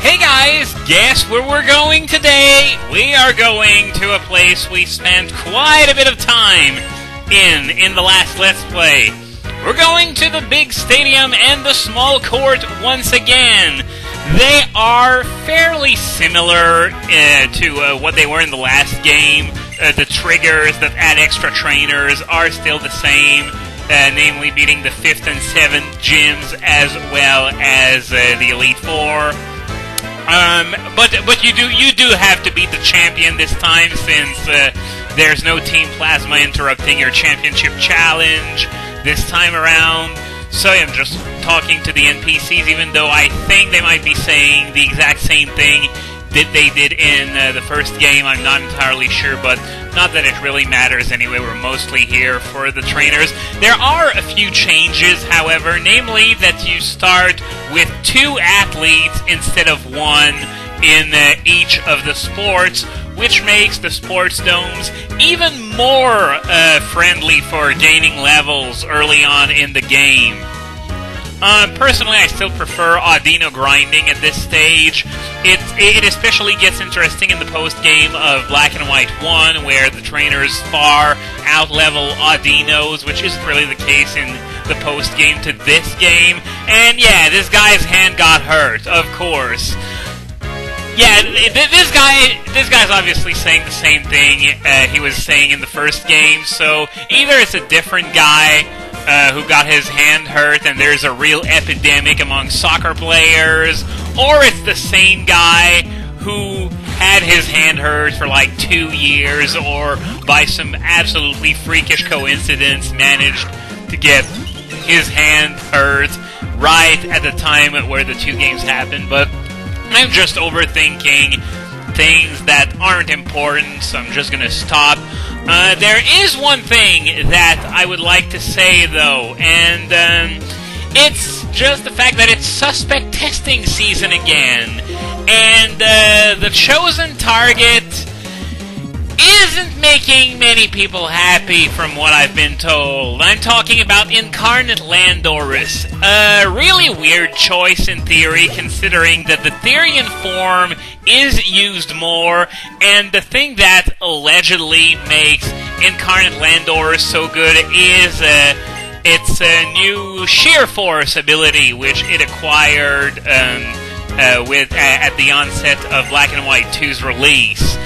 Hey guys, guess where we're going today? We are going to a place we spent quite a bit of time in the last Let's Play. We're going to the big stadium and the small court once again. They are fairly similar to what they were in the last game. The triggers that add extra trainers are still the same, namely beating the 5th and 7th gyms as well as the Elite Four. But you do have to beat the champion this time, since there's no Team Plasma interrupting your championship challenge this time around. So I'm just talking to the NPCs, even though I think they might be saying the exact same thing that they did in the first game. I'm not entirely sure, but not that it really matters anyway. We're mostly here for the trainers. There are a few changes, however, namely that you start with 2 athletes instead of 1 in each of the sports, which makes the sports domes even more friendly for gaining levels early on in the game. Personally, I still prefer Audino grinding at this stage. It especially gets interesting in the post-game of Black and White 1, where the trainers far out-level Audinos, which isn't really the case in the post-game to this game. And yeah, this guy's hand got hurt, of course. Yeah, this guy's obviously saying the same thing he was saying in the first game, so either it's a different guy who got his hand hurt and there's a real epidemic among soccer players, or it's the same guy who had his hand hurt for like 2 years, or by some absolutely freakish coincidence managed to get his hand hurt right at the time where the 2 games happened. But I'm just overthinking things that aren't important, so I'm just gonna stop. There is one thing that I would like to say, though, and it's just the fact that it's suspect testing season again, and the chosen target isn't making many people happy from what I've been told. I'm talking about Incarnate Landorus. A really weird choice in theory, considering that the Therian form is used more, and the thing that allegedly makes Incarnate Landorus so good is its new Sheer Force ability, which it acquired at the onset of Black and White 2's release.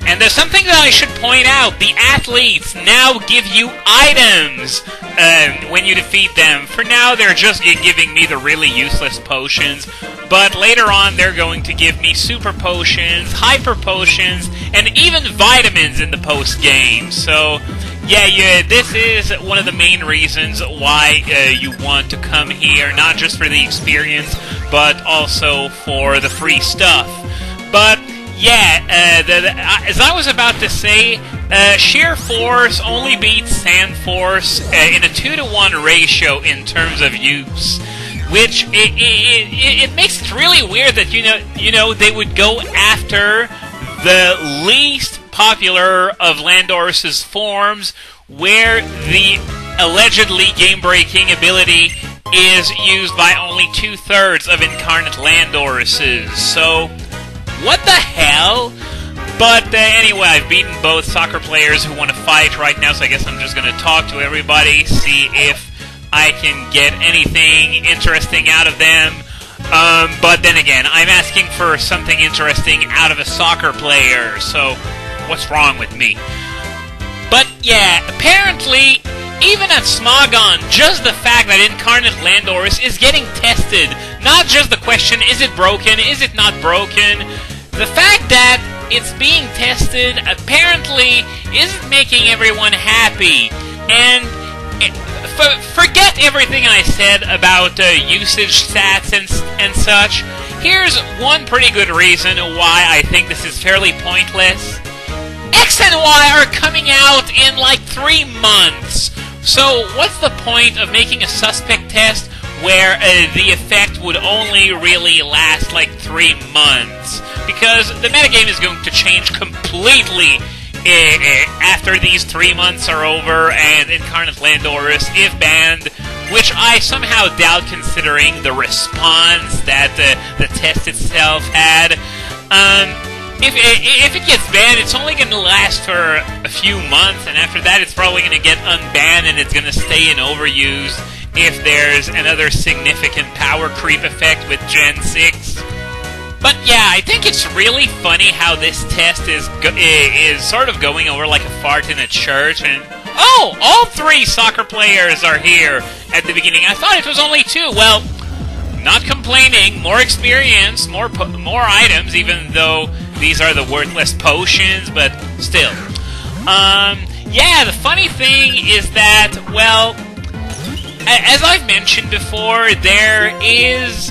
And there's something that I should point out. The athletes now give you items when you defeat them. For now, they're just giving me the really useless potions, but later on they're going to give me super potions, hyper potions, and even vitamins in the post-game. So, yeah, this is one of the main reasons why you want to come here, not just for the experience, but also for the free stuff. But yeah, as I was about to say, Sheer Force only beats Sand Force in a 2-to-1 ratio in terms of use, which it makes it really weird that you know they would go after the least popular of Landorus's forms, where the allegedly game-breaking ability is used by only 2/3 of Incarnate Landorus's. So, what the hell? But anyway, I've beaten both soccer players who want to fight right now, so I guess I'm just going to talk to everybody, see if I can get anything interesting out of them. But then again, I'm asking for something interesting out of a soccer player, so what's wrong with me? But yeah, apparently, even at Smogon, just the fact that Incarnate Landorus is getting tested, not just the question, is it broken, is it not broken, the fact that it's being tested apparently isn't making everyone happy. And forget everything I said about usage stats and such. Here's one pretty good reason why I think this is fairly pointless. X and Y are coming out in like 3 months. So what's the point of making a suspect test where the effect would only really last like 3 months? Because the metagame is going to change completely after these 3 months are over, and Incarnate Landorus, if banned, which I somehow doubt considering the response that the test itself had. If it gets banned, it's only going to last for a few months, and after that it's probably going to get unbanned and it's going to stay in overuse if there's another significant power creep effect with Gen 6. But yeah, I think it's really funny how this test is sort of going over like a fart in a church, and oh, all 3 soccer players are here at the beginning. I thought it was only 2. Well, not complaining, more experience, more items, even though these are the worthless potions, but still. Yeah, the funny thing is that, well, as I've mentioned before, there is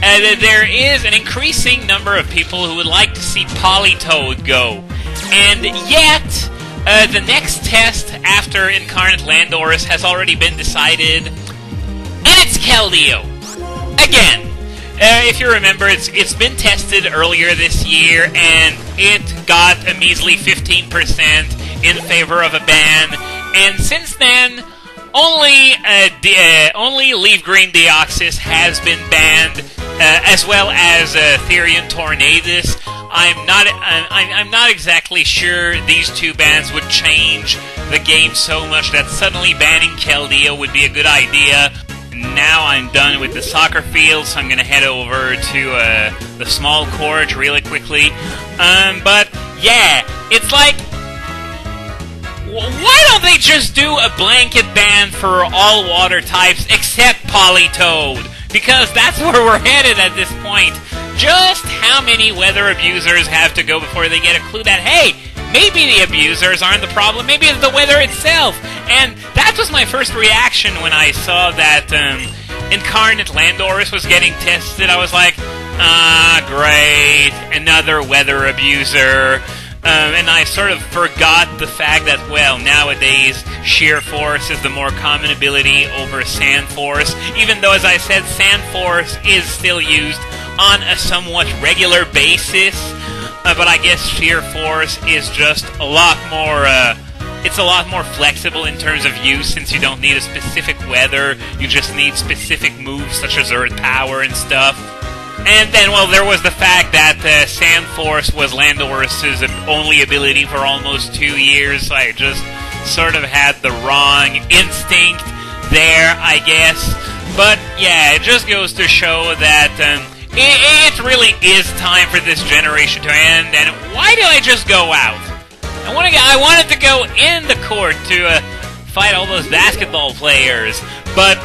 an increasing number of people who would like to see Politoed go. And yet, the next test after Incarnate Landorus has already been decided, and it's Keldeo. Again. If you remember, it's been tested earlier this year, and it got a measly 15% in favor of a ban. And since then, only Leaf Green Deoxys has been banned, as well as Therian Tornadus. I'm not exactly sure these 2 bans would change the game so much that suddenly banning Keldeo would be a good idea. Now I'm done with the soccer field, so I'm going to head over to the small court really quickly. But yeah, it's like, why don't they just do a blanket ban for all water types except Politoed? Because that's where we're headed at this point. Just how many weather abusers have to go before they get a clue that, hey, maybe the abusers aren't the problem, maybe it's the weather itself. And that was my first reaction when I saw that Incarnate Landorus was getting tested. I was like, great, another weather abuser. And I sort of forgot the fact that, well, nowadays, Sheer Force is the more common ability over Sand Force, even though, as I said, Sand Force is still used on a somewhat regular basis. But I guess Sheer Force is just a lot more, it's a lot more flexible in terms of use, since you don't need a specific weather, you just need specific moves such as Earth Power and stuff. And then, well, there was the fact that Sand Force was Landorus's only ability for almost 2 years, so I just sort of had the wrong instinct there, I guess. But yeah, it just goes to show that it really is time for this generation to end, and why did I just go out? I wanted to go in the court to fight all those basketball players, but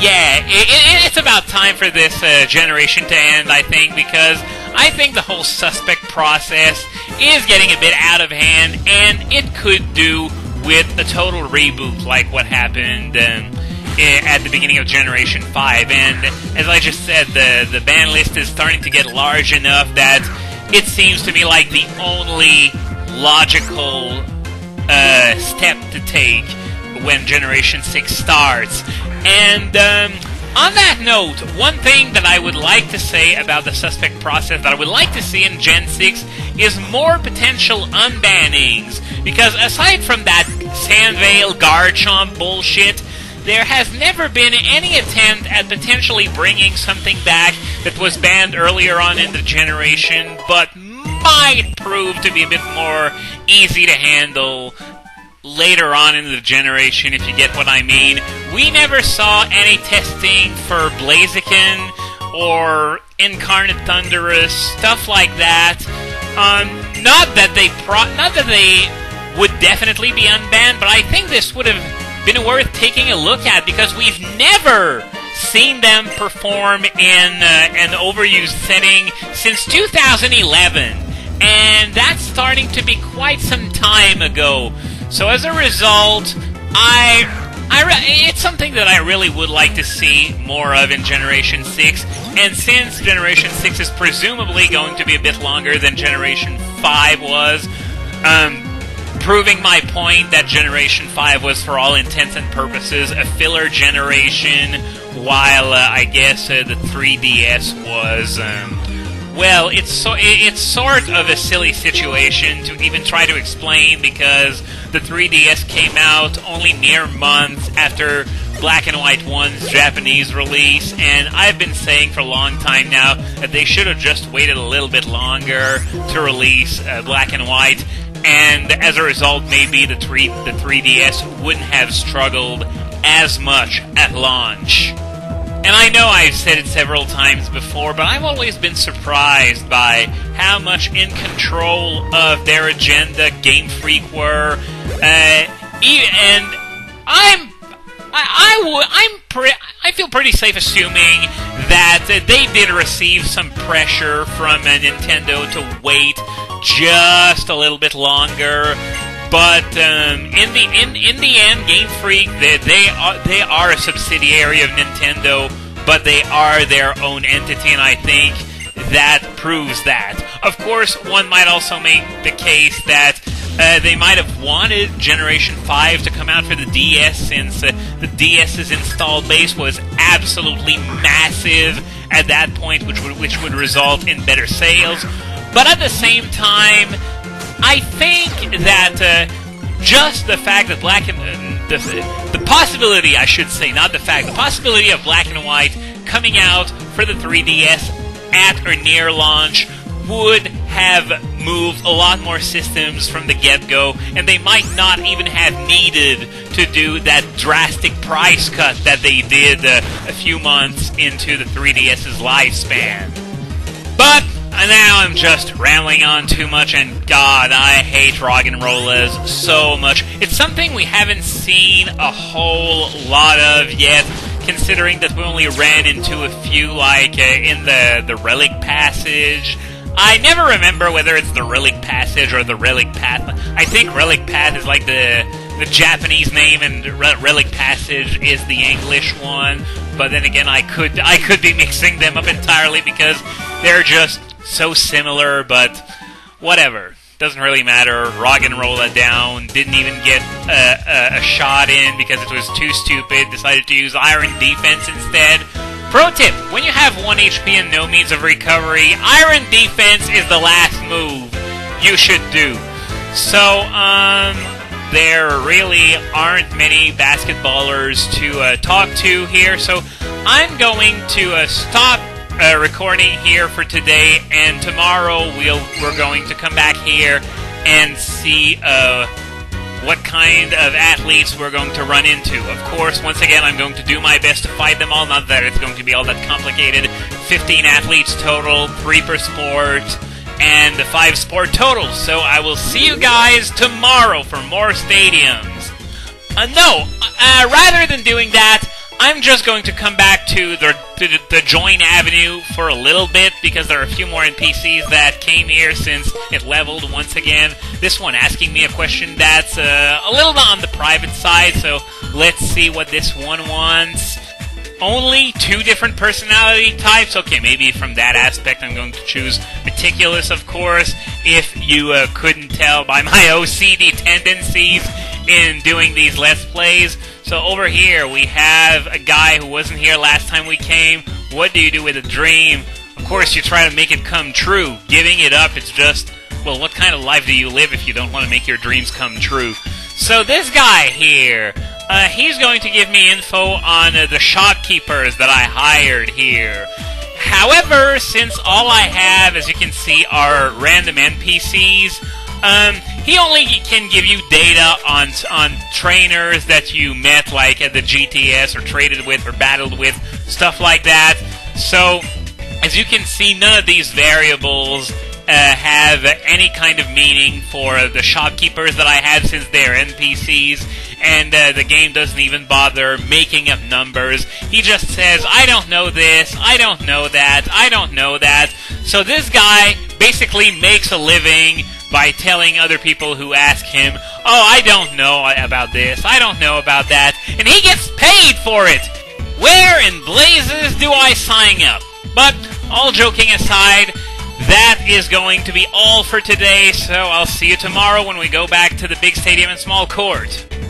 yeah, it's about time for this generation to end, I think, because I think the whole suspect process is getting a bit out of hand, and it could do with a total reboot like what happened at the beginning of Generation 5. And as I just said, the ban list is starting to get large enough that it seems to me like the only logical step to take when Generation 6 starts. And on that note, one thing that I would like to say about the suspect process that I would like to see in Gen 6 is more potential unbannings. Because aside from that Sandvale Garchomp bullshit, there has never been any attempt at potentially bringing something back that was banned earlier on in the generation, but might prove to be a bit more easy to handle later on in the generation, if you get what I mean. We never saw any testing for Blaziken or Incarnate Thundurus, stuff like that. Not that they would definitely be unbanned, but I think this would have been worth taking a look at, because we've never seen them perform in an overused setting since 2011, and that's starting to be quite some time ago. So as a result, it's something that I really would like to see more of in Generation 6, and since Generation 6 is presumably going to be a bit longer than Generation 5 was, proving my point that Generation 5 was, for all intents and purposes, a filler generation, while I guess the 3DS was, well, it's sort of a silly situation to even try to explain, because the 3DS came out only mere months after Black and White 1's Japanese release, and I've been saying for a long time now that they should have just waited a little bit longer to release Black and White, and as a result, maybe the 3DS wouldn't have struggled as much at launch. And I know I've said it several times before, but I've always been surprised by how much in control of their agenda Game Freak were, and I feel pretty safe assuming that they did receive some pressure from Nintendo to wait just a little bit longer. But in the end, Game Freak they are a subsidiary of Nintendo, but they are their own entity, and I think that proves that. Of course, one might also make the case that they might have wanted Generation 5 to come out for the DS, since the DS's install base was absolutely massive at that point, which would result in better sales. But at the same time, I think that just the fact that the possibility, I should say, not the fact, the possibility of Black and White coming out for the 3DS at or near launch would have moved a lot more systems from the get-go, and they might not even have needed to do that drastic price cut that they did a few months into the 3DS's lifespan. But now I'm just rambling on too much, and God, I hate Roggenrolas so much. It's something we haven't seen a whole lot of yet, considering that we only ran into a few, like in the Relic Passage. I never remember whether it's the Relic Passage or the Relic Path. I think Relic Path is like the Japanese name, and Relic Passage is the English one. But then again, I could be mixing them up entirely because they're just so similar. But whatever, doesn't really matter. Roggenrola down, didn't even get a shot in because it was too stupid. Decided to use Iron Defense instead. Pro tip, when you have 1 HP and no means of recovery, Iron Defense is the last move you should do. So, there really aren't many basketballers to talk to here, so I'm going to stop recording here for today, and tomorrow we're going to come back here and see what kind of athletes we're going to run into. Of course, once again, I'm going to do my best to fight them all. Not that it's going to be all that complicated. 15 athletes total, 3 per sport, and 5 sport totals. So I will see you guys tomorrow for more stadiums. Rather than doing that, I'm just going to come back to the Join Avenue for a little bit, because there are a few more NPCs that came here since it leveled once again. This one asking me a question that's a little on the private side, so let's see what this one wants. Only 2 different personality types? Okay, maybe from that aspect I'm going to choose Meticulous, of course, if you couldn't tell by my OCD tendencies in doing these Let's Plays. So over here we have a guy who wasn't here last time we came. What do you do with a dream? Of course you try to make it come true. Giving it up, it's just, well, what kind of life do you live if you don't want to make your dreams come true? So this guy here, he's going to give me info on the shopkeepers that I hired here. However, since all I have, as you can see, are random NPCs, he only can give you data on trainers that you met, like at the GTS, or traded with, or battled with, stuff like that. So, as you can see, none of these variables have any kind of meaning for the shopkeepers that I have, since they're NPCs, and the game doesn't even bother making up numbers. He just says, I don't know this, I don't know that, I don't know that. So this guy basically makes a living by telling other people who ask him, oh, I don't know about this, I don't know about that, and he gets paid for it! Where in blazes do I sign up? But, all joking aside, that is going to be all for today, so I'll see you tomorrow when we go back to the big stadium and small court.